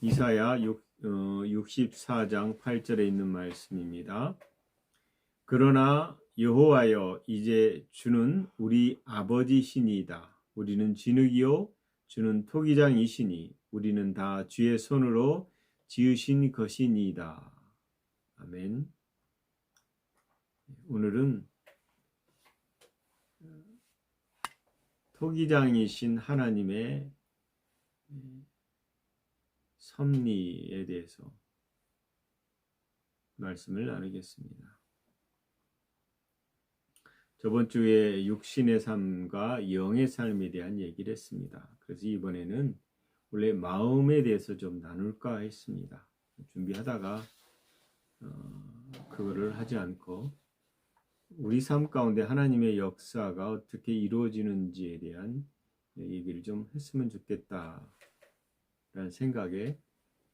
이사야 64장 8절에 있는 말씀입니다. 그러나 여호와여, 이제 주는 우리 아버지시니이다. 우리는 진흙이요 주는 토기장이시니 우리는 다 주의 손으로 지으신 것이니이다. 아멘. 오늘은 토기장이신 하나님의 섭리에 대해서 말씀을 나누겠습니다. 저번 주에 육신의 삶과 영의 삶에 대한 얘기를 했습니다. 그래서 이번에는 원래 마음에 대해서 좀 나눌까 했습니다. 준비하다가 그거를 하지 않고 우리 삶 가운데 하나님의 역사가 어떻게 이루어지는지에 대한 얘기를 좀 했으면 좋겠다라는 생각에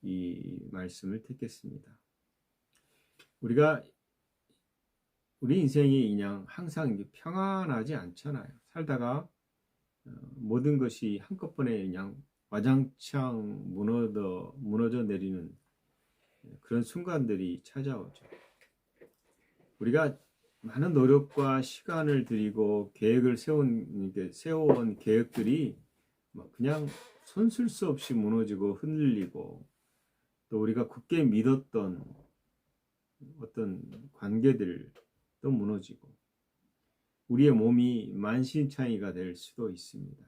이 말씀을 택했습니다. 우리 인생이 그냥 항상 평안하지 않잖아요. 살다가 모든 것이 한꺼번에 그냥 와장창 무너져 내리는 그런 순간들이 찾아오죠. 우리가 많은 노력과 시간을 들이고 계획을 세워온 계획들이 그냥 손쓸 수 없이 무너지고 흔들리고, 또 우리가 굳게 믿었던 어떤 관계들도 무너지고, 우리의 몸이 만신창이가 될 수도 있습니다.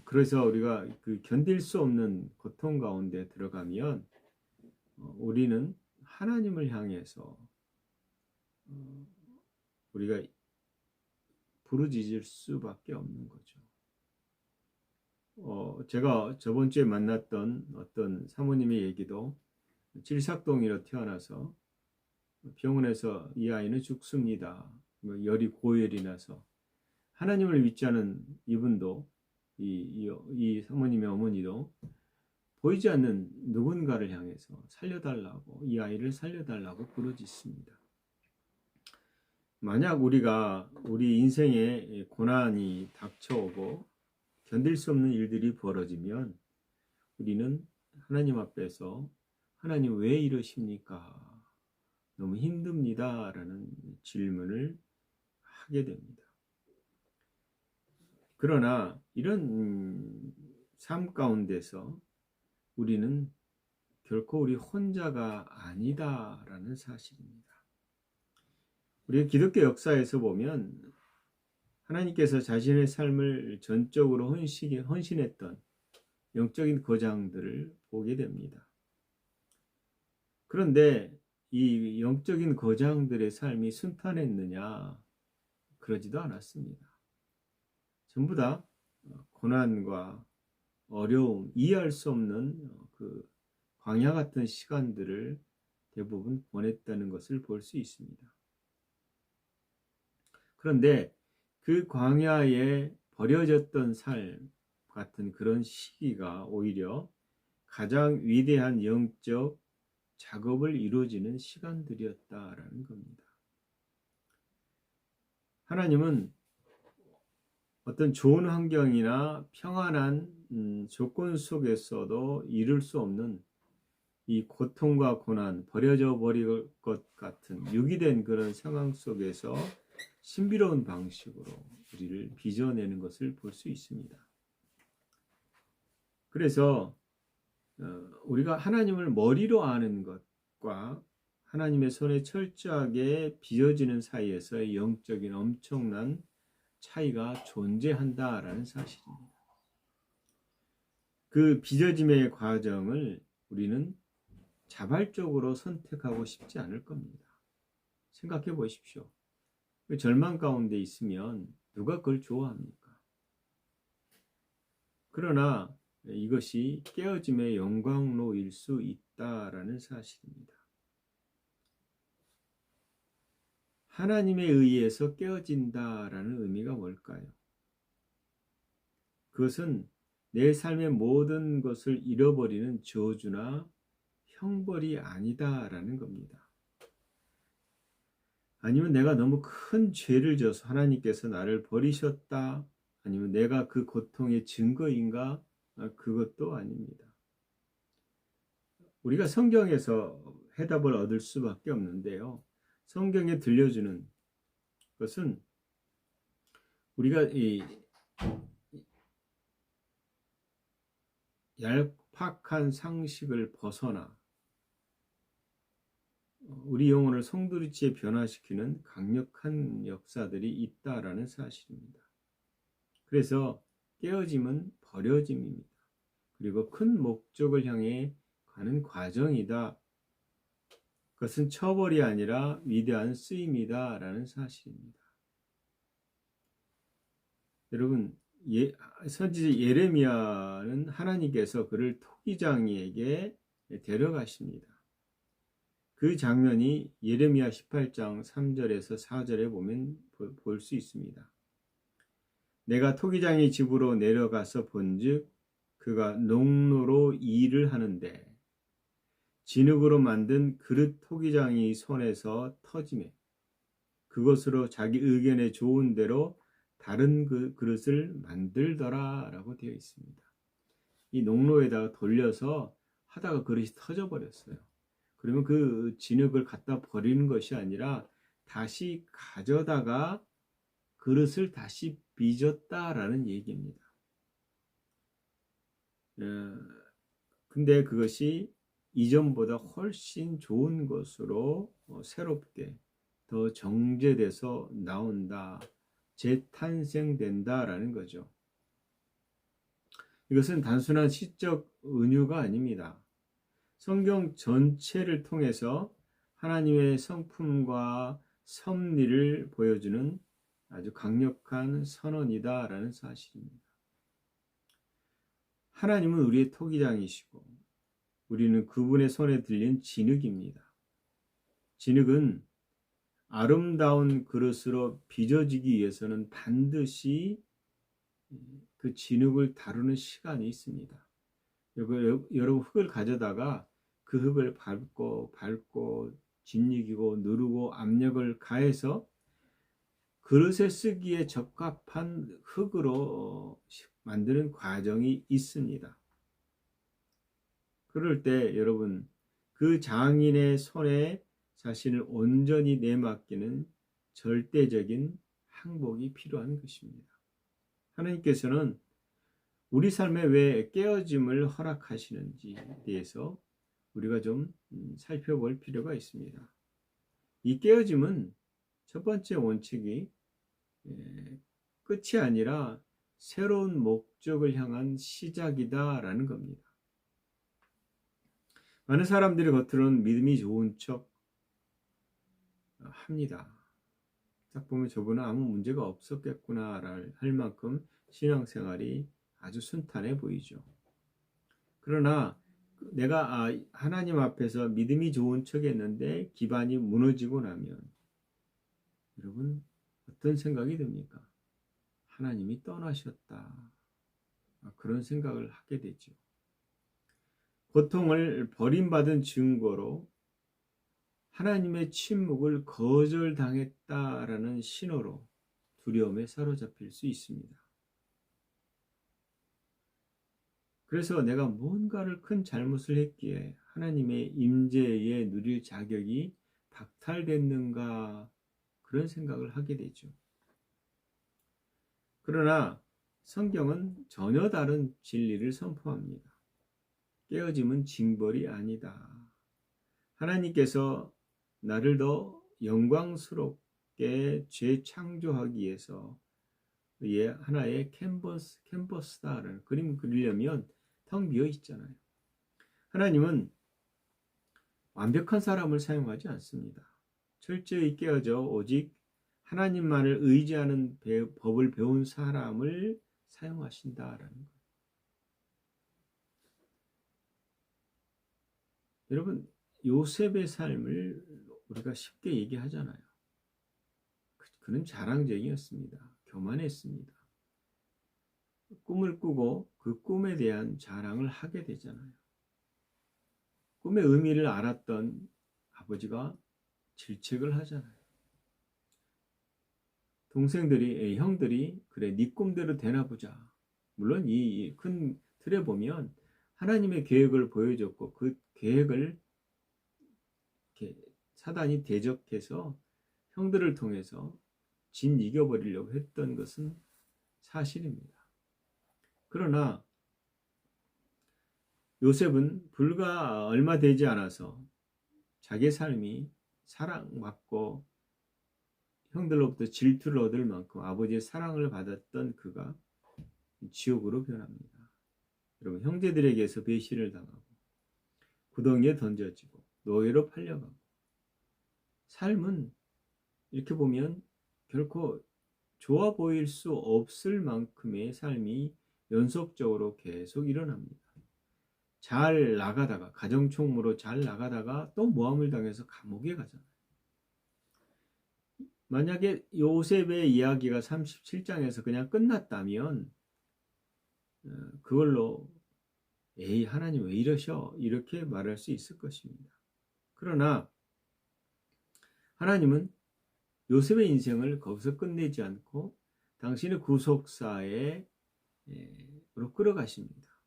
그래서 우리가 그 견딜 수 없는 고통 가운데 들어가면 우리는 하나님을 향해서 우리가 부르짖을 수밖에 없는 거죠. 제가 저번 주에 만났던 어떤 사모님의 얘기도 질삭동이로 태어나서 병원에서 이 아이는 죽습니다. 열이 고열이 나서 하나님을 믿지 않은 이분도 이 사모님의 어머니도 보이지 않는 누군가를 향해서 살려달라고, 이 아이를 살려달라고 부르짖습니다. 만약 우리 인생에 고난이 닥쳐오고 견딜 수 없는 일들이 벌어지면 우리는 하나님 앞에서 하나님 왜 이러십니까? 너무 힘듭니다. 라는 질문을 하게 됩니다. 그러나 이런 삶 가운데서 우리는 결코 우리 혼자가 아니다라는 사실입니다. 우리 기독교 역사에서 보면 하나님께서 자신의 삶을 전적으로 헌신했던 영적인 거장들을 보게 됩니다. 그런데 이 영적인 거장들의 삶이 순탄했느냐? 그러지도 않았습니다. 전부 다 고난과 어려움, 이해할 수 없는 그 광야 같은 시간들을 대부분 보냈다는 것을 볼 수 있습니다. 그런데 그 광야에 버려졌던 삶 같은 그런 시기가 오히려 가장 위대한 영적 작업을 이루어지는 시간들이었다라는 겁니다. 하나님은 어떤 좋은 환경이나 평안한 조건 속에서도 이룰 수 없는 이 고통과 고난, 버려져 버릴 것 같은 유기된 그런 상황 속에서 신비로운 방식으로 우리를 빚어내는 것을 볼 수 있습니다. 그래서 우리가 하나님을 머리로 아는 것과 하나님의 손에 철저하게 빚어지는 사이에서의 영적인 엄청난 차이가 존재한다라는 사실입니다. 그 빚어짐의 과정을 우리는 자발적으로 선택하고 싶지 않을 겁니다. 생각해 보십시오. 절망 가운데 있으면 누가 그걸 좋아합니까? 그러나 이것이 깨어짐의 영광로일 수 있다라는 사실입니다. 하나님에 의해서 깨어진다라는 의미가 뭘까요? 그것은 내 삶의 모든 것을 잃어버리는 저주나 형벌이 아니다라는 겁니다. 아니면 내가 너무 큰 죄를 져서 하나님께서 나를 버리셨다, 아니면 내가 그 고통의 증거인가? 그것도 아닙니다. 우리가 성경에서 해답을 얻을 수밖에 없는데요. 성경에 들려주는 것은 우리가 이 얄팍한 상식을 벗어나 우리 영혼을 송두리째 변화시키는 강력한 역사들이 있다라는 사실입니다. 그래서 깨어짐은 버려짐입니다. 그리고 큰 목적을 향해 가는 과정이다. 그것은 처벌이 아니라 위대한 쓰임이다 라는 사실입니다. 여러분, 선지자 예레미야는 하나님께서 그를 토기장이에게 데려가십니다. 그 장면이 예레미야 18장 3절에서 4절에 보면 볼 수 있습니다. 내가 토기장의 집으로 내려가서 본즉 그가 농로로 일을 하는데 진흙으로 만든 그릇 토기장이 손에서 터지매 그것으로 자기 의견에 좋은 대로 다른 그릇을 만들더라 라고 되어 있습니다. 이 농로에다가 돌려서 하다가 그릇이 터져 버렸어요. 그러면 그 진흙을 갖다 버리는 것이 아니라 다시 가져다가 그릇을 다시 빚었다라는 얘기입니다. 근데 그것이 이전보다 훨씬 좋은 것으로 새롭게 더 정제돼서 나온다, 재탄생된다라는 거죠. 이것은 단순한 시적 은유가 아닙니다. 성경 전체를 통해서 하나님의 성품과 섭리를 보여주는 아주 강력한 선언이다라는 사실입니다. 하나님은 우리의 토기장이시고 우리는 그분의 손에 들린 진흙입니다. 진흙은 아름다운 그릇으로 빚어지기 위해서는 반드시 그 진흙을 다루는 시간이 있습니다. 여러분 흙을 가져다가 그 흙을 밟고 짓이기고 누르고 압력을 가해서 그릇에 쓰기에 적합한 흙으로 만드는 과정이 있습니다. 그럴 때 여러분 그 장인의 손에 자신을 온전히 내맡기는 절대적인 항복이 필요한 것입니다. 하나님께서는 우리 삶에 왜 깨어짐을 허락하시는지에 대해서 우리가 좀 살펴볼 필요가 있습니다. 이 깨어짐은 첫 번째 원칙이 끝이 아니라 새로운 목적을 향한 시작이다라는 겁니다. 많은 사람들이 겉으로는 믿음이 좋은 척 합니다. 딱 보면 저분은 아무 문제가 없었겠구나 할 만큼 신앙생활이 아주 순탄해 보이죠. 그러나 내가 하나님 앞에서 믿음이 좋은 척 했는데 기반이 무너지고 나면 여러분 어떤 생각이 듭니까? 하나님이 떠나셨다. 그런 생각을 하게 되죠. 고통을 버림받은 증거로 하나님의 침묵을 거절당했다라는 신호로 두려움에 사로잡힐 수 있습니다. 그래서 내가 뭔가를 큰 잘못을 했기에 하나님의 임재에 누릴 자격이 박탈됐는가 그런 생각을 하게 되죠. 그러나 성경은 전혀 다른 진리를 선포합니다. 깨어짐은 징벌이 아니다. 하나님께서 나를 더 영광스럽게 재창조하기 위해서 하나의 캔버스다라는 그림 그리려면 텅 비어 있잖아요. 하나님은 완벽한 사람을 사용하지 않습니다. 철저히 깨어져 오직 하나님만을 의지하는 법을 배운 사람을 사용하신다라는 거예요. 여러분, 요셉의 삶을 우리가 쉽게 얘기하잖아요. 그는 자랑쟁이였습니다. 교만했습니다. 꿈을 꾸고 그 꿈에 대한 자랑을 하게 되잖아요. 꿈의 의미를 알았던 아버지가 질책을 하잖아요. 형들이 그래 네 꿈대로 되나 보자. 물론 이 큰 틀에 보면 하나님의 계획을 보여줬고 그 계획을 이렇게 사단이 대적해서 형들을 통해서 이겨버리려고 했던 것은 사실입니다. 그러나 요셉은 불과 얼마 되지 않아서 자기의 삶이 사랑받고 형들로부터 질투를 얻을 만큼 아버지의 사랑을 받았던 그가 지옥으로 변합니다. 여러분, 형제들에게서 배신을 당하고 구덩이에 던져지고 노예로 팔려가고, 삶은 이렇게 보면 결코 좋아 보일 수 없을 만큼의 삶이 연속적으로 계속 일어납니다. 잘 나가다가, 가정총무로 잘 나가다가 또 모함을 당해서 감옥에 가잖아요. 만약에 요셉의 이야기가 37장에서 그냥 끝났다면 그걸로 에이, 하나님 왜 이러셔? 이렇게 말할 수 있을 것입니다. 그러나 하나님은 요셉의 인생을 거기서 끝내지 않고 당신의 구속사에 끌어가십니다.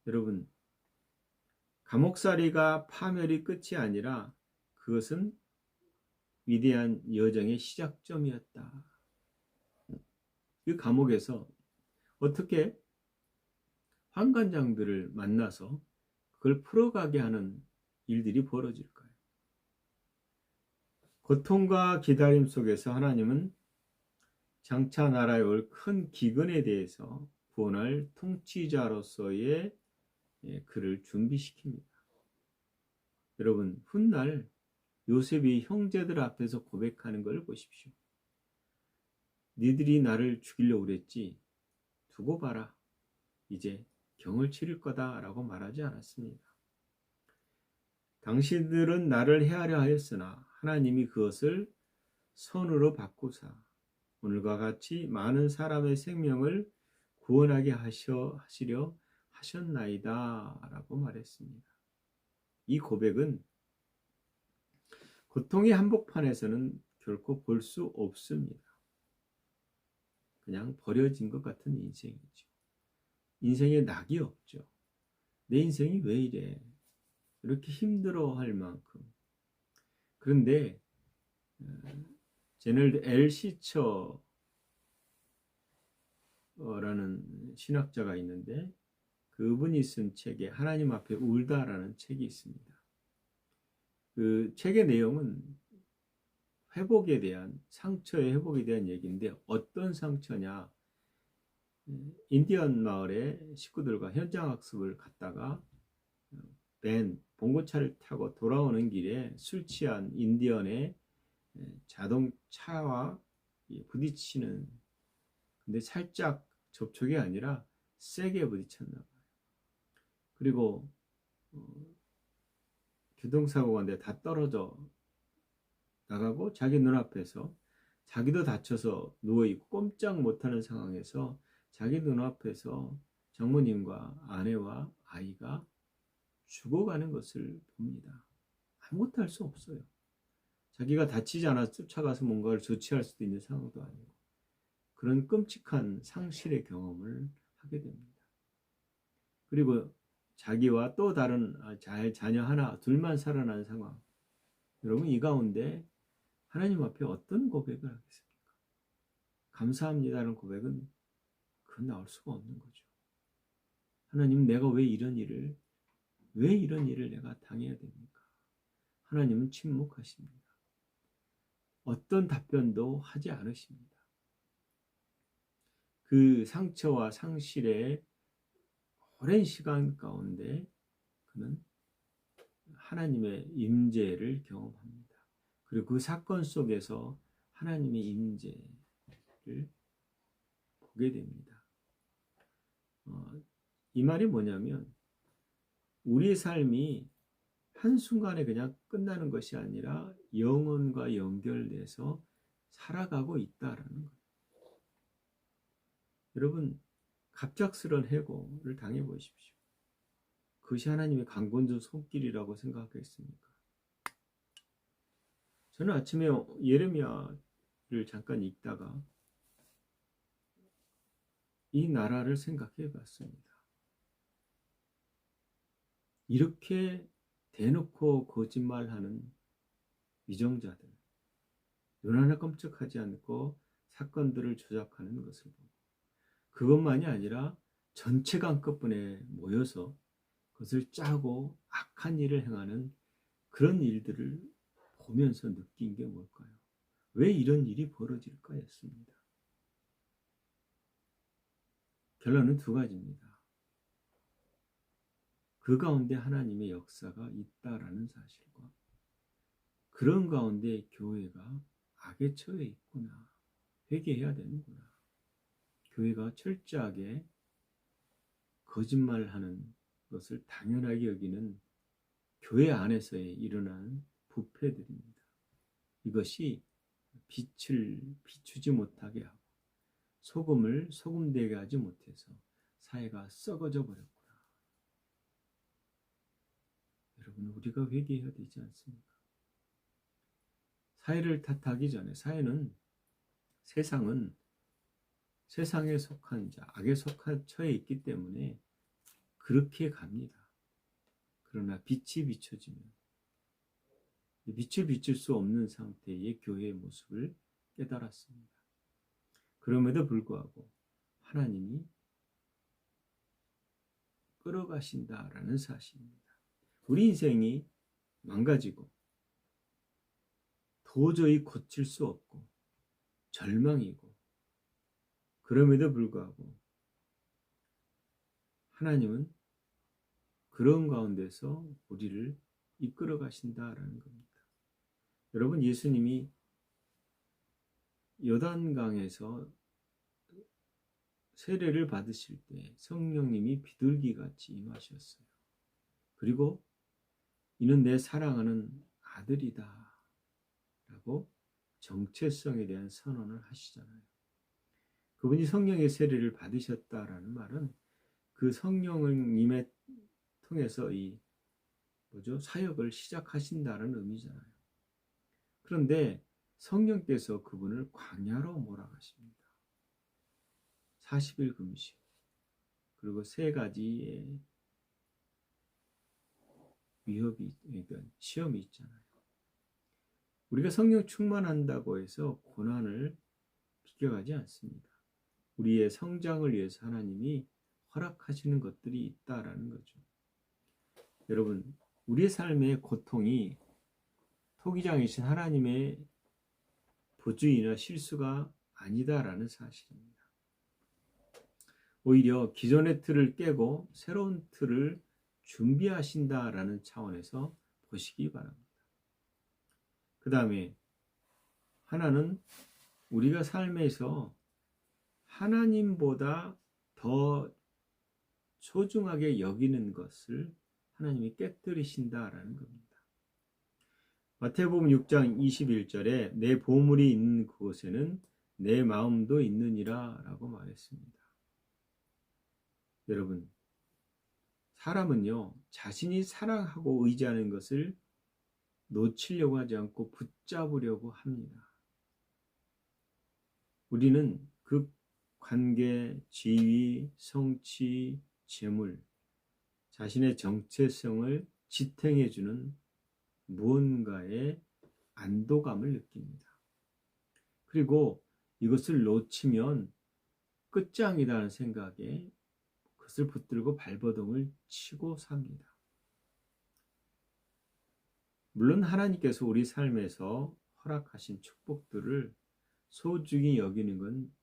여러분, 감옥살이가 파멸이 끝이 아니라 그것은 위대한 여정의 시작점이었다. 그 감옥에서 어떻게 환관장들을 만나서 그걸 풀어가게 하는 일들이 벌어질까요? 고통과 기다림 속에서 하나님은 장차 나라에 올 큰 기근에 대해서 구원할 통치자로서의 그를 준비시킵니다. 여러분, 훗날 요셉이 형제들 앞에서 고백하는 걸 보십시오. 니들이 나를 죽이려고 그랬지? 두고 봐라. 이제 경을 치를 거다라고 말하지 않았습니다. 당신들은 나를 해하려 하였으나 하나님이 그것을 선으로 바꾸사 오늘과 같이 많은 사람의 생명을 구원하게 하시려 하셨나이다 라고 말했습니다. 이 고백은 고통의 한복판에서는 결코 볼 수 없습니다. 그냥 버려진 것 같은 인생이죠. 인생에 낙이 없죠. 내 인생이 왜 이래? 이렇게 힘들어할 만큼. 그런데 제널드 L. 시처라는 신학자가 있는데 그분이 쓴 책에 하나님 앞에 울다라는 책이 있습니다. 그 책의 내용은 회복에 대한, 상처의 회복에 대한 얘기인데 어떤 상처냐? 인디언 마을의 식구들과 현장 학습을 갔다가 봉고차를 타고 돌아오는 길에 술 취한 인디언의 자동차와 부딪히는, 근데 살짝 접촉이 아니라 세게 부딪혔나 봐요. 그리고 교통사고가 돼 다 떨어져 나가고 자기 눈앞에서 자기도 다쳐서 누워있고 꼼짝 못하는 상황에서 자기 눈앞에서 장모님과 아내와 아이가 죽어가는 것을 봅니다. 아무것도 할 수 없어요. 자기가 다치지 않아 쫓아가서 뭔가를 조치할 수도 있는 상황도 아니고 그런 끔찍한 상실의 경험을 하게 됩니다. 그리고 자기와 또 다른 자녀 하나, 둘만 살아난 상황. 여러분, 이 가운데 하나님 앞에 어떤 고백을 하겠습니까? 감사합니다라는 고백은 그건 나올 수가 없는 거죠. 하나님, 내가 왜 이런 일을 내가 당해야 됩니까? 하나님은 침묵하십니다. 어떤 답변도 하지 않으십니다. 그 상처와 상실의 오랜 시간 가운데 그는 하나님의 임재를 경험합니다. 그리고 그 사건 속에서 하나님의 임재를 보게 됩니다. 이 말이 뭐냐면 우리의 삶이 한순간에 그냥 끝나는 것이 아니라 영혼과 연결돼서 살아가고 있다라는 거예요. 여러분, 갑작스런 해고를 당해보십시오. 그것이 하나님의 강건전 손길이라고 생각하겠습니까? 저는 아침에 예레미야를 잠깐 읽다가 이 나라를 생각해 봤습니다. 이렇게 대놓고 거짓말하는 위정자들, 눈 하나 깜짝하지 않고 사건들을 조작하는 것을 보고, 그것만이 아니라 전체가 한꺼번에 모여서 그것을 짜고 악한 일을 행하는 그런 일들을 보면서 느낀 게 뭘까요? 왜 이런 일이 벌어질까였습니다. 결론은 두 가지입니다. 그 가운데 하나님의 역사가 있다라는 사실과, 그런 가운데 교회가 악에 처해 있구나, 회개해야 되는구나, 교회가 철저하게 거짓말하는 것을 당연하게 여기는 교회 안에서의 일어나는 부패들입니다. 이것이 빛을 비추지 못하게 하고 소금을 소금되게 하지 못해서 사회가 썩어져 버렸구나. 여러분, 우리가 회개해야 되지 않습니까? 사회를 탓하기 전에, 세상은 세상에 속한 자, 악에 속한 처해 있기 때문에 그렇게 갑니다. 그러나 빛이 비춰지면, 빛을 비출 수 없는 상태의 교회의 모습을 깨달았습니다. 그럼에도 불구하고 하나님이 끌어가신다라는 사실입니다. 우리 인생이 망가지고 도저히 고칠 수 없고 절망이고, 그럼에도 불구하고 하나님은 그런 가운데서 우리를 이끌어 가신다라는 겁니다. 여러분, 예수님이 요단강에서 세례를 받으실 때 성령님이 비둘기같이 임하셨어요. 그리고 이는 내 사랑하는 아들이다 라고 정체성에 대한 선언을 하시잖아요. 그분이 성령의 세례를 받으셨다라는 말은 그 성령님의 통해서 사역을 시작하신다는 의미잖아요. 그런데 성령께서 그분을 광야로 몰아가십니다. 40일 금식, 그리고 3가지의 그러니까 시험이 있잖아요. 우리가 성령 충만한다고 해서 고난을 비껴가지 않습니다. 우리의 성장을 위해서 하나님이 허락하시는 것들이 있다라는 거죠. 여러분, 우리의 삶의 고통이 토기장이신 하나님의 부주의나 실수가 아니다라는 사실입니다. 오히려 기존의 틀을 깨고 새로운 틀을 준비하신다라는 차원에서 보시기 바랍니다. 그 다음에 하나는 우리가 삶에서 하나님보다 더 소중하게 여기는 것을 하나님이 깨뜨리신다라는 겁니다. 마태복음 6장 21절에 내 보물이 있는 그곳에는 내 마음도 있느니라 라고 말했습니다. 여러분, 사람은요, 자신이 사랑하고 의지하는 것을 놓치려고 하지 않고 붙잡으려고 합니다. 우리는 그 관계, 지위, 성취, 재물, 자신의 정체성을 지탱해주는 무언가의 안도감을 느낍니다. 그리고 이것을 놓치면 끝장이라는 생각에 그것을 붙들고 발버둥을 치고 삽니다. 물론 하나님께서 우리 삶에서 허락하신 축복들을 소중히 여기는 건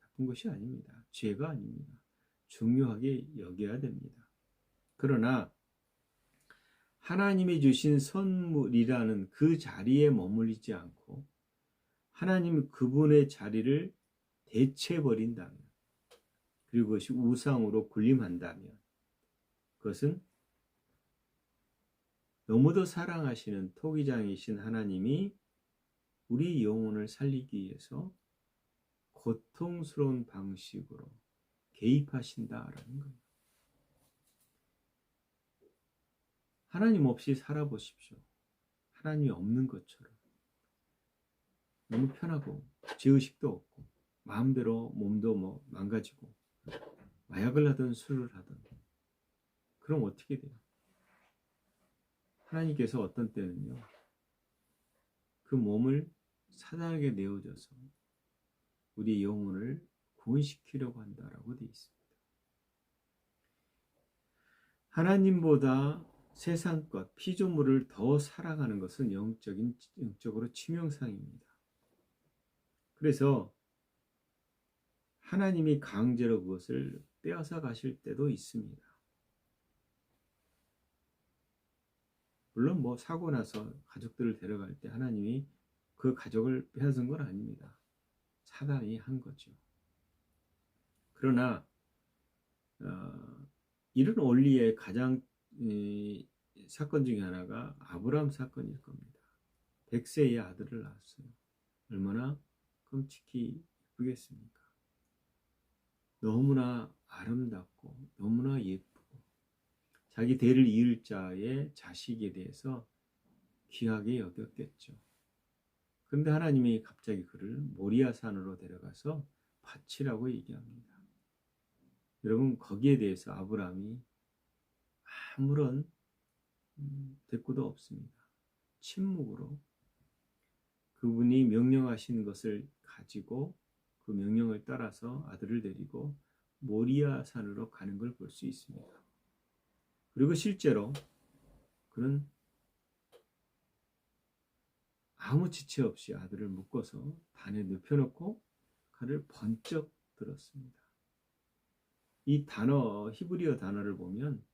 나쁜 것이 아닙니다. 죄가 아닙니다. 중요하게 여겨야 됩니다. 그러나 하나님이 주신 선물이라는 그 자리에 머물리지 않고 하나님 그분의 자리를 대체해버린다면, 그리고 그것이 우상으로 군림한다면, 그것은 너무도 사랑하시는 토기장이신 하나님이 우리 영혼을 살리기 위해서 고통스러운 방식으로 개입하신다라는 겁니다. 하나님 없이 살아보십시오. 하나님이 없는 것처럼 너무 편하고 죄의식도 없고 마음대로 몸도 망가지고 마약을 하든 술을 하든, 그럼 어떻게 돼요? 하나님께서 어떤 때는요, 그 몸을 사단에게 내어줘서 우리 영혼을 구원시키려고 한다라고 되어 있습니다. 하나님보다 세상 것, 피조물을 더 사랑하는 것은 영적으로 치명상입니다. 그래서 하나님이 강제로 그것을 빼앗아 가실 때도 있습니다. 물론 사고 나서 가족들을 데려갈 때 하나님이 그 가족을 빼앗은 건 아닙니다. 사단이 한 거죠. 그러나 이런 원리의 가장 사건 중에 하나가 아브라함 사건일 겁니다. 100세의 아들을 낳았어요. 얼마나 끔찍히 예쁘겠습니까? 너무나 아름답고 너무나 예쁘고 자기 대를 이을 자의 자식에 대해서 귀하게 여겼겠죠. 그런데 하나님이 갑자기 그를 모리아 산으로 데려가서 바치라고 얘기합니다. 여러분, 거기에 대해서 아브라함이 아무런 대꾸도 없습니다. 침묵으로 그분이 명령하신 것을 가지고 그 명령을 따라서 아들을 데리고 모리아 산으로 가는 걸 볼 수 있습니다. 그리고 실제로 그는 아무 지체 없이 아들을 묶어서 단에 눕혀놓고 칼을 번쩍 들었습니다. 이 단어, 히브리어 단어를 보면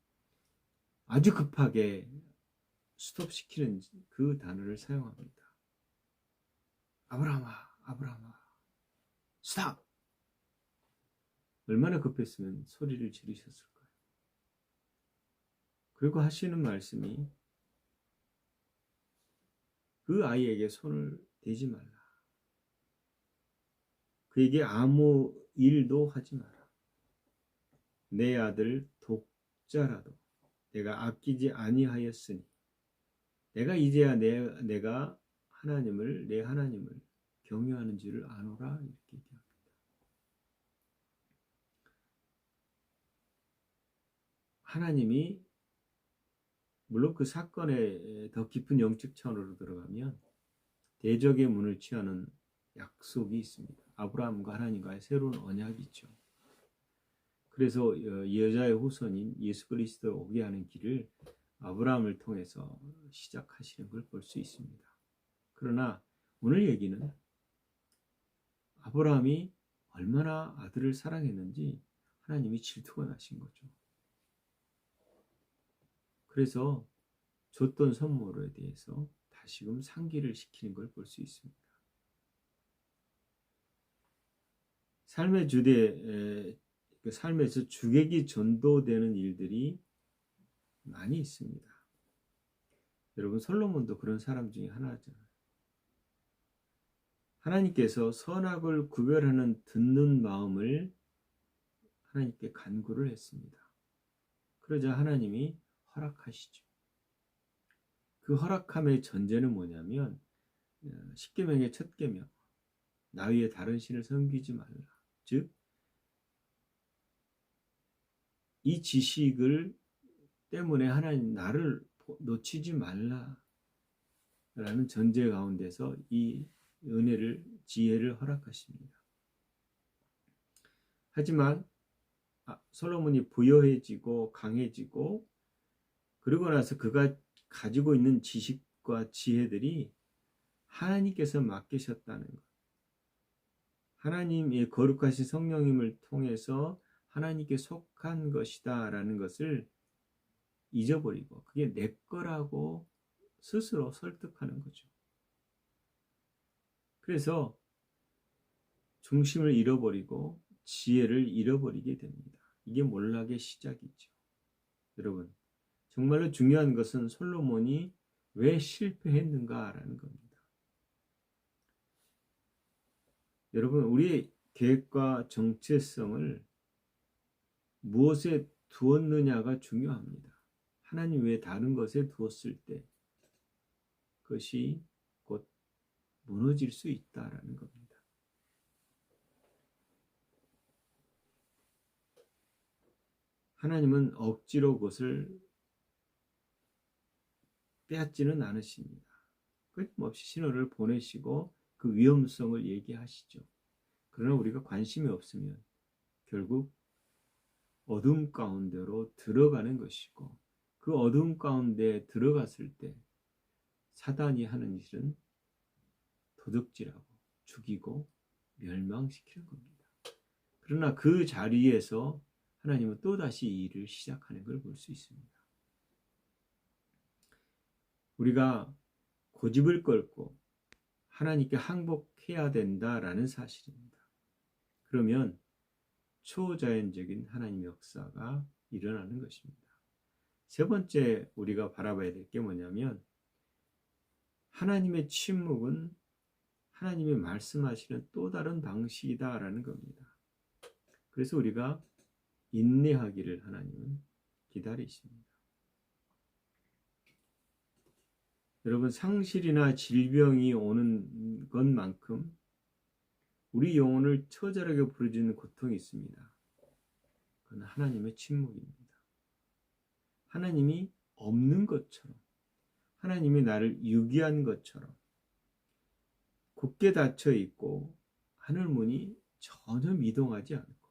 아주 급하게 스톱시키는 그 단어를 사용합니다. 아브라함아, 아브라함아, 스탑! 얼마나 급했으면 소리를 지르셨을까요? 그리고 하시는 말씀이 그 아이에게 손을 대지 말라. 그에게 아무 일도 하지 마라. 내 아들 독자라도 내가 아끼지 아니하였으니 내가 이제야 내가 내 하나님을 경외하는 줄을 아노라, 이렇게 얘기합니다. 하나님이 물론 그 사건에 더 깊은 영적 차원으로 들어가면 대적의 문을 취하는 약속이 있습니다. 아브라함과 하나님과의 새로운 언약이 있죠. 그래서 여자의 후손인 예수 그리스도를 오게 하는 길을 아브라함을 통해서 시작하시는 걸 볼 수 있습니다. 그러나 오늘 얘기는 아브라함이 얼마나 아들을 사랑했는지 하나님이 질투가 나신 거죠. 그래서 줬던 선물에 대해서 다시금 상기를 시키는 걸 볼 수 있습니다. 삶에서 주객이 전도되는 일들이 많이 있습니다. 여러분, 솔로몬도 그런 사람 중에 하나잖아요. 하나님께서 선악을 구별하는 듣는 마음을 하나님께 간구를 했습니다. 그러자 하나님이 허락하시죠. 그 허락함의 전제는 뭐냐면 10계명의 첫 계명, 나 위에 다른 신을 섬기지 말라. 즉, 이 지식을 때문에 하나님 나를 놓치지 말라 라는 전제 가운데서 이 은혜를, 지혜를 허락하십니다. 하지만 솔로몬이 부여해지고 강해지고 그러고 나서 그가 가지고 있는 지식과 지혜들이 하나님께서 맡기셨다는 것, 하나님의 거룩하신 성령님을 통해서 하나님께 속한 것이다 라는 것을 잊어버리고 그게 내 거라고 스스로 설득하는 거죠. 그래서 중심을 잃어버리고 지혜를 잃어버리게 됩니다. 이게 몰락의 시작이죠. 여러분, 정말로 중요한 것은 솔로몬이 왜 실패했는가라는 겁니다. 여러분, 우리의 계획과 정체성을 무엇에 두었느냐가 중요합니다. 하나님 외에 다른 것에 두었을 때 그것이 곧 무너질 수 있다라는 겁니다. 하나님은 억지로 그것을 빼앗지는 않으십니다. 끊임없이 신호를 보내시고 그 위험성을 얘기하시죠. 그러나 우리가 관심이 없으면 결국 어둠 가운데로 들어가는 것이고, 그 어둠 가운데 들어갔을 때 사단이 하는 일은 도둑질하고 죽이고 멸망시키는 겁니다. 그러나 그 자리에서 하나님은 또다시 이 일을 시작하는 걸 볼 수 있습니다. 우리가 고집을 걸고 하나님께 항복해야 된다라는 사실입니다. 그러면 초자연적인 하나님의 역사가 일어나는 것입니다. 세 번째 우리가 바라봐야 될 게 뭐냐면, 하나님의 침묵은 하나님의 말씀하시는 또 다른 방식이다라는 겁니다. 그래서 우리가 인내하기를 하나님은 기다리십니다. 여러분, 상실이나 질병이 오는 것만큼 우리 영혼을 처절하게 부르짖는 고통이 있습니다. 그건 하나님의 침묵입니다. 하나님이 없는 것처럼, 하나님이 나를 유기한 것처럼 굳게 닫혀 있고 하늘문이 전혀 미동하지 않고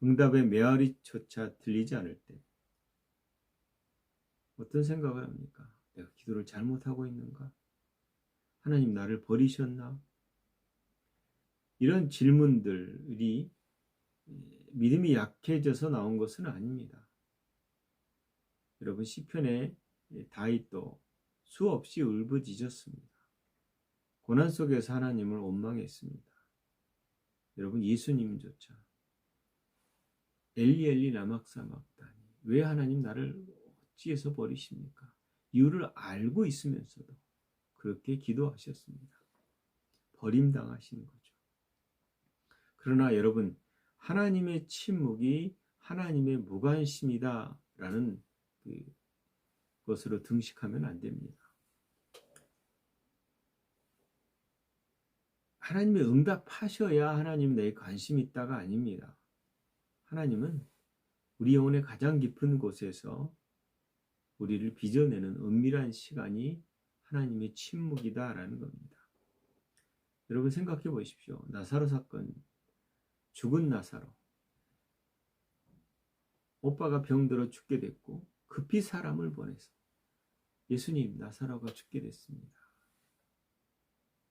응답의 메아리조차 들리지 않을 때 어떤 생각을 합니까? 내가 기도를 잘못하고 있는가? 하나님 나를 버리셨나? 이런 질문들이 믿음이 약해져서 나온 것은 아닙니다. 여러분, 시편에 다윗도 수없이 울부짖었습니다. 고난 속에서 하나님을 원망했습니다. 여러분, 예수님조차 엘리 엘리 라마 사박다니, 왜 하나님 나를 어찌해서 버리십니까? 이유를 알고 있으면서도 그렇게 기도하셨습니다. 버림당하신 거죠. 그러나 여러분, 하나님의 침묵이 하나님의 무관심이다라는 것으로 등식하면 안 됩니다. 하나님의 응답하셔야 하나님 내에 관심이 있다가 아닙니다. 하나님은 우리 영혼의 가장 깊은 곳에서 우리를 빚어내는 은밀한 시간이 하나님의 침묵이다라는 겁니다. 여러분, 생각해 보십시오. 나사로 사건, 죽은 나사로, 오빠가 병들어 죽게 됐고 급히 사람을 보내서 예수님, 나사로가 죽게 됐습니다.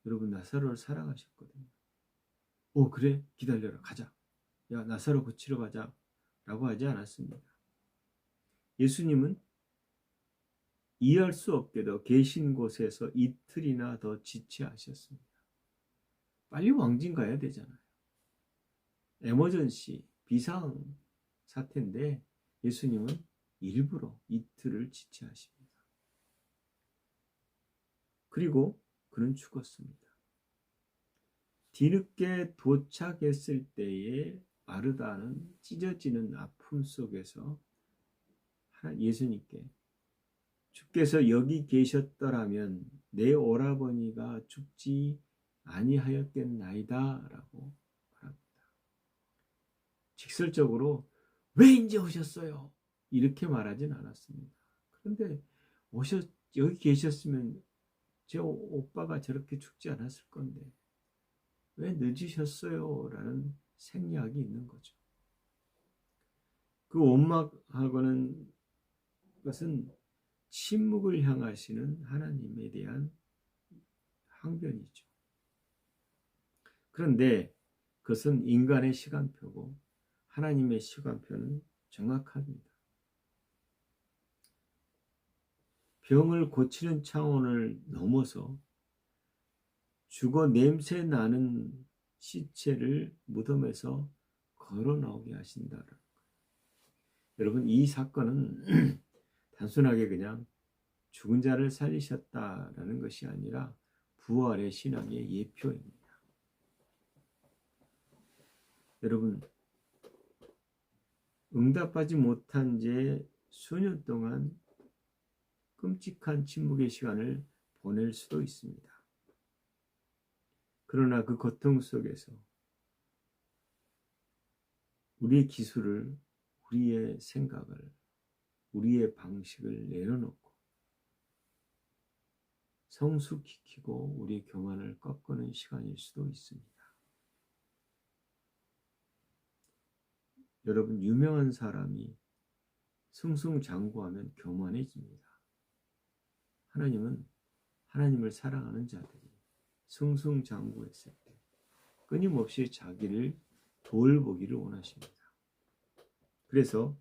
여러분, 나사로를 사랑하셨거든요. 오, 그래? 기다려라. 가자. 야, 나사로 고치러 가자. 라고 하지 않았습니다. 예수님은 이해할 수 없게도 계신 곳에서 이틀이나 더 지체하셨습니다. 빨리 왕진 가야 되잖아요. 에머전시, 비상 사태인데 예수님은 일부러 이틀을 지체하십니다. 그리고 그는 죽었습니다. 뒤늦게 도착했을 때에 마르다는 찢어지는 아픔 속에서 예수님께, 주께서 여기 계셨더라면 내 오라버니가 죽지 아니하였겠나이다 라고 말합니다. 직설적으로 왜 이제 오셨어요? 이렇게 말하진 않았습니다. 그런데 여기 계셨으면 제 오빠가 저렇게 죽지 않았을 건데 왜 늦으셨어요? 라는 생략이 있는 거죠. 그 원망하고는 것은 침묵을 향하시는 하나님에 대한 항변이죠. 그런데 그것은 인간의 시간표고 하나님의 시간표는 정확합니다. 병을 고치는 차원을 넘어서 죽어 냄새 나는 시체를 무덤에서 걸어 나오게 하신다는 거예요. 여러분, 이 사건은 단순하게 그냥 죽은 자를 살리셨다라는 것이 아니라 부활의 신앙의 예표입니다. 여러분, 응답하지 못한 채 수년 동안 끔찍한 침묵의 시간을 보낼 수도 있습니다. 그러나 그 고통 속에서 우리의 기술을, 우리의 생각을, 우리의 방식을 내려놓고 성숙시키고 우리의 교만을 꺾는 시간일 수도 있습니다. 여러분, 유명한 사람이 승승장구하면 교만해집니다. 하나님은 하나님을 사랑하는 자들이 승승장구했을 때 끊임없이 자기를 돌보기를 원하십니다. 그래서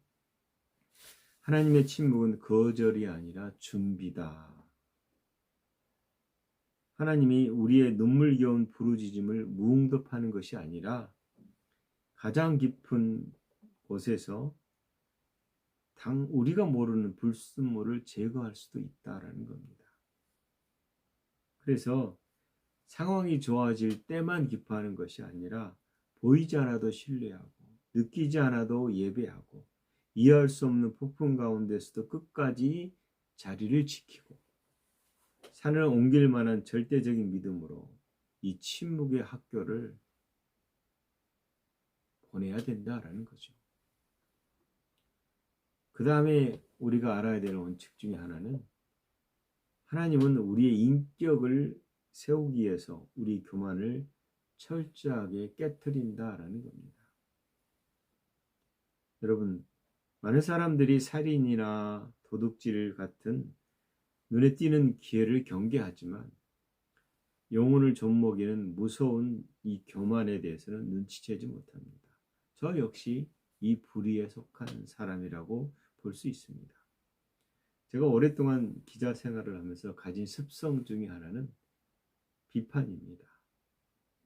하나님의 침묵은 거절이 아니라 준비다. 하나님이 우리의 눈물겨운 부르짖음을 무응답하는 것이 아니라 가장 깊은 곳에서 우리가 모르는 불순물을 제거할 수도 있다라는 겁니다. 그래서 상황이 좋아질 때만 기뻐하는 것이 아니라 보이지 않아도 신뢰하고 느끼지 않아도 예배하고 이해할 수 없는 폭풍 가운데서도 끝까지 자리를 지키고 산을 옮길 만한 절대적인 믿음으로 이 침묵의 학교를 보내야 된다라는 거죠. 그 다음에 우리가 알아야 될 원칙 중에 하나는 하나님은 우리의 인격을 세우기 위해서 우리 교만을 철저하게 깨트린다라는 겁니다. 여러분, 많은 사람들이 살인이나 도둑질 같은 눈에 띄는 기회를 경계하지만 영혼을 좀먹이는 무서운 이 교만에 대해서는 눈치채지 못합니다. 저 역시 이 부류에 속한 사람이라고 볼 수 있습니다. 제가 오랫동안 기자 생활을 하면서 가진 습성 중에 하나는 비판입니다.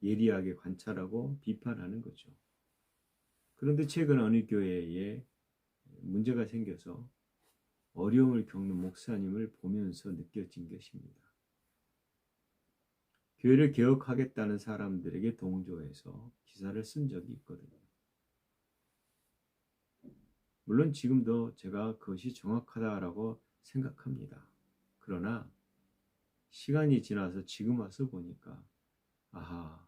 예리하게 관찰하고 비판하는 거죠. 그런데 최근 어느 교회에 문제가 생겨서 어려움을 겪는 목사님을 보면서 느껴진 것입니다. 교회를 개혁하겠다는 사람들에게 동조해서 기사를 쓴 적이 있거든요. 물론 지금도 제가 그것이 정확하다라고 생각합니다. 그러나 시간이 지나서 지금 와서 보니까 아하,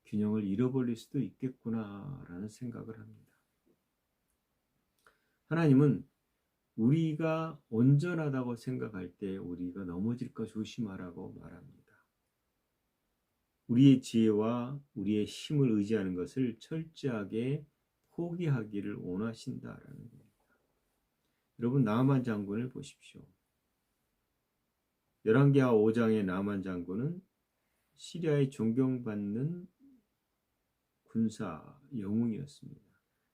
균형을 잃어버릴 수도 있겠구나라는 생각을 합니다. 하나님은 우리가 온전하다고 생각할 때 우리가 넘어질까 조심하라고 말합니다. 우리의 지혜와 우리의 힘을 의지하는 것을 철저하게 포기하기를 원하신다라는 겁니다. 여러분, 나만 장군을 보십시오. 열왕기하 5장의 나만 장군은 시리아의 존경받는 군사 영웅이었습니다.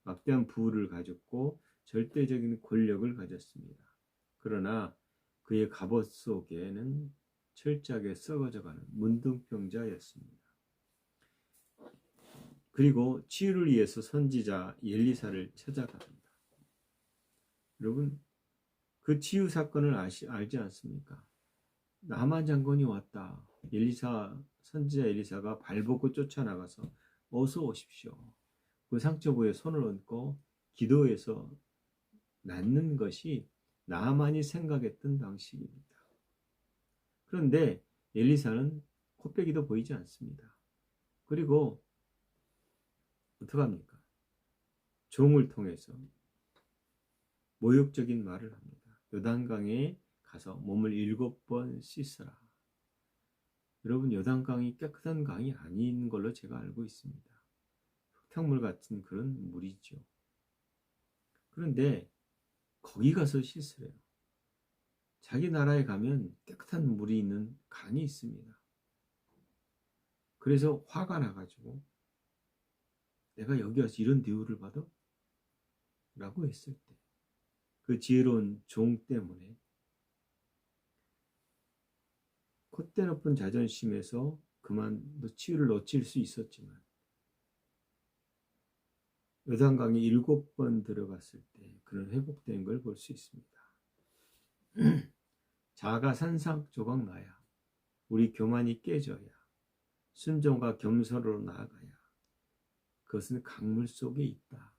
막대한 부를 가졌고 절대적인 권력을 가졌습니다. 그러나 그의 갑옷 속에는 철저하게 썩어져가는 문둥병자였습니다. 그리고 치유를 위해서 선지자 엘리사를 찾아갑니다. 여러분, 그 치유 사건을 알지 않습니까? 나만 장군이 왔다. 선지자 엘리사가 발벗고 쫓아나가서 어서 오십시오. 그 상처부에 손을 얹고 기도해서 낫는 것이 나만이 생각했던 방식입니다. 그런데 엘리사는 코빼기도 보이지 않습니다. 그리고 어떡합니까? 종을 통해서 모욕적인 말을 합니다. 요단강에 가서 몸을 7번 씻으라. 여러분, 요단강이 깨끗한 강이 아닌 걸로 제가 알고 있습니다. 흙탕물 같은 그런 물이죠. 그런데 거기 가서 씻으래요. 자기 나라에 가면 깨끗한 물이 있는 강이 있습니다. 그래서 화가 나가지고 내가 여기 와서 이런 대우를 받아? 라고 했을 때 그 지혜로운 종 때문에 콧대 높은 자존심에서 그만 치유를 놓칠 수 있었지만 요단강에 7번 들어갔을 때 그런 회복된 걸 볼 수 있습니다. 자아가 산산조각 나야, 우리 교만이 깨져야, 순종과 겸손으로 나아가야 그것은 강물 속에 있다.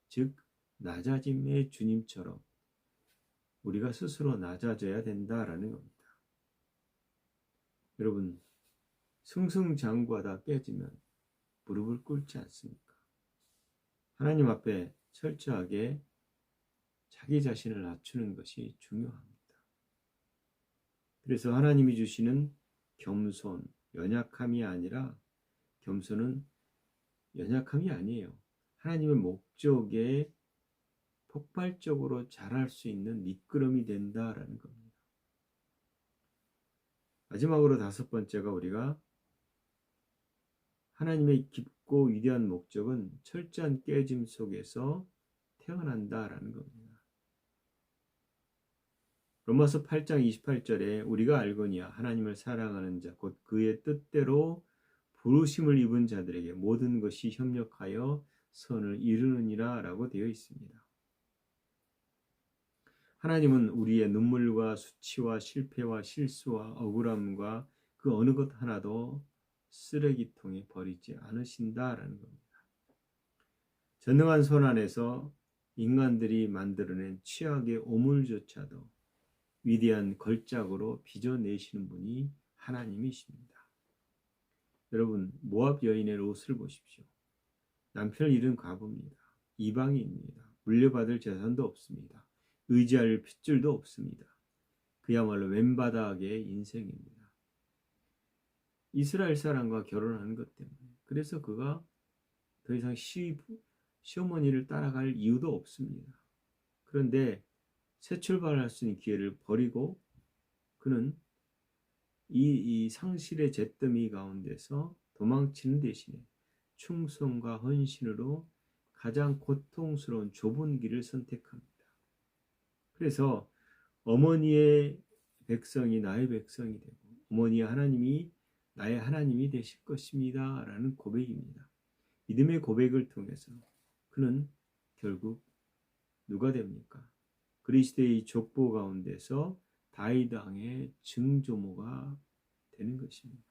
즉 낮아짐의 주님처럼 우리가 스스로 낮아져야 된다라는 겁니다. 여러분, 승승장구하다 깨지면 무릎을 꿇지 않습니까? 하나님 앞에 철저하게 자기 자신을 낮추는 것이 중요합니다. 그래서 하나님이 주시는 겸손, 연약함이 아니라 겸손은 연약함이 아니에요. 하나님의 목적에 폭발적으로 자랄 수 있는 미끄럼이 된다라는 겁니다. 마지막으로 다섯 번째가 우리가 하나님의 깊고 위대한 목적은 철저한 깨짐 속에서 태어난다라는 겁니다. 로마서 8장 28절에 우리가 알거니와 하나님을 사랑하는 자 곧 그의 뜻대로 부르심을 입은 자들에게 모든 것이 협력하여 선을 이루느니라 라고 되어 있습니다. 하나님은 우리의 눈물과 수치와 실패와 실수와 억울함과 그 어느 것 하나도 쓰레기통에 버리지 않으신다라는 겁니다. 전능한 손 안에서 인간들이 만들어낸 취악의 오물조차도 위대한 걸작으로 빚어내시는 분이 하나님이십니다. 여러분, 모압 여인의 롯을 보십시오. 남편을 잃은 과부입니다. 이방인입니다. 물려받을 재산도 없습니다. 의지할 핏줄도 없습니다. 그야말로 왼바닥의 인생입니다. 이스라엘 사람과 결혼하는 것 때문에. 그래서 그가 더 이상 시어머니를 따라갈 이유도 없습니다. 그런데 새 출발할 수 있는 기회를 버리고 그는 이 상실의 잿더미 가운데서 도망치는 대신에 충성과 헌신으로 가장 고통스러운 좁은 길을 선택합니다. 그래서 어머니의 백성이 나의 백성이 되고 어머니의 하나님이 나의 하나님이 되실 것입니다 라는 고백입니다. 믿음의 고백을 통해서 그는 결국 누가 됩니까? 그리스도의 족보 가운데서 다윗 왕의 증조모가 되는 것입니다.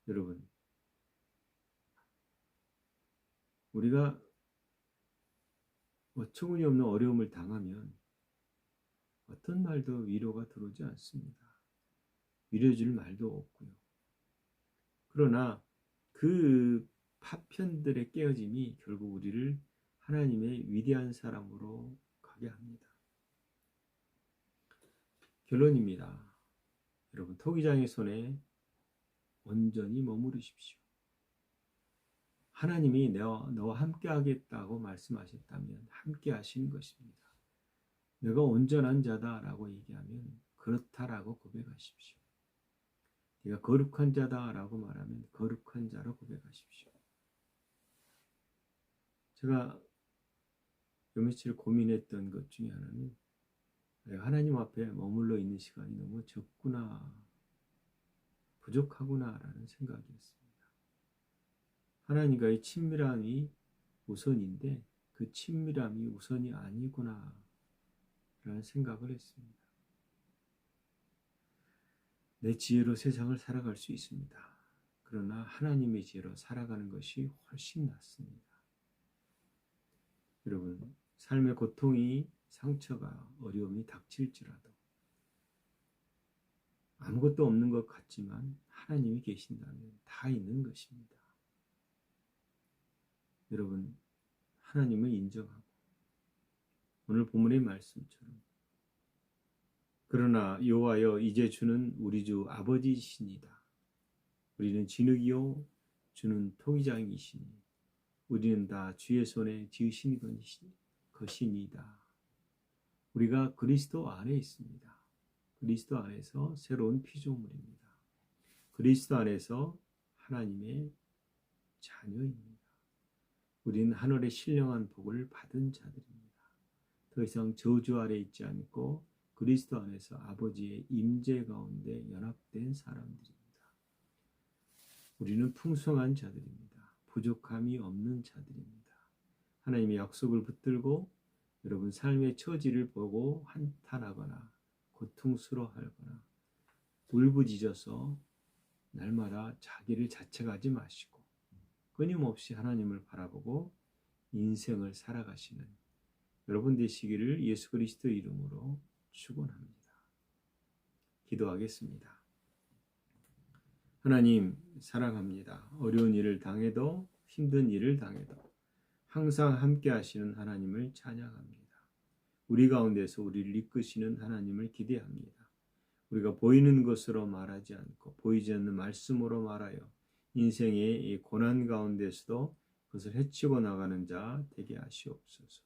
여러분, 우리가 어처구니 없는 어려움을 당하면 어떤 말도 위로가 들어오지 않습니다. 위로줄 말도 없고요. 그러나 그 파편들의 깨어짐이 결국 우리를 하나님의 위대한 사람으로 가게 합니다. 결론입니다. 여러분, 토기장의 손에 온전히 머무르십시오. 하나님이 너와 함께 하겠다고 말씀하셨다면 함께 하시는 것입니다. 내가 온전한 자다라고 얘기하면 그렇다라고 고백하십시오. 네가 거룩한 자다라고 말하면 거룩한 자로 고백하십시오. 제가 요 며칠 고민했던 것 중에 하나는 내가 하나님 앞에 머물러 있는 시간이 너무 적구나, 부족하구나라는 생각이었습니다. 하나님과의 친밀함이 우선인데 그 친밀함이 우선이 아니구나 라는 생각을 했습니다. 내 지혜로 세상을 살아갈 수 있습니다. 그러나 하나님의 지혜로 살아가는 것이 훨씬 낫습니다. 여러분, 삶의 고통이, 상처가, 어려움이 닥칠지라도 아무것도 없는 것 같지만 하나님이 계신다면 다 있는 것입니다. 여러분, 하나님을 인정하고 오늘 본문의 말씀처럼 그러나 여호와여 이제 주는 우리 주 아버지시니다. 우리는 진흙이요 주는 토기장이시니 우리는 다 주의 손에 지으신 것이니다. 우리가 그리스도 안에 있습니다. 그리스도 안에서 새로운 피조물입니다. 그리스도 안에서 하나님의 자녀입니다. 우리는 하늘의 신령한 복을 받은 자들입니다. 더 이상 저주 아래 있지 않고 그리스도 안에서 아버지의 임재 가운데 연합된 사람들입니다. 우리는 풍성한 자들입니다. 부족함이 없는 자들입니다. 하나님의 약속을 붙들고 여러분 삶의 처지를 보고 한탄하거나 고통스러워하거나 울부짖어서 날마다 자기를 자책하지 마시고 끊임없이 하나님을 바라보고 인생을 살아가시는 여러분 되시기를 예수 그리스도 이름으로 축원합니다. 기도하겠습니다. 하나님 사랑합니다. 어려운 일을 당해도 힘든 일을 당해도 항상 함께 하시는 하나님을 찬양합니다. 우리 가운데서 우리를 이끄시는 하나님을 기대합니다. 우리가 보이는 것으로 말하지 않고 보이지 않는 말씀으로 말하여 인생의 이 고난 가운데서도 그것을 헤치고 나가는 자 되게 하시옵소서.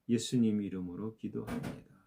예수님 이름으로 기도합니다.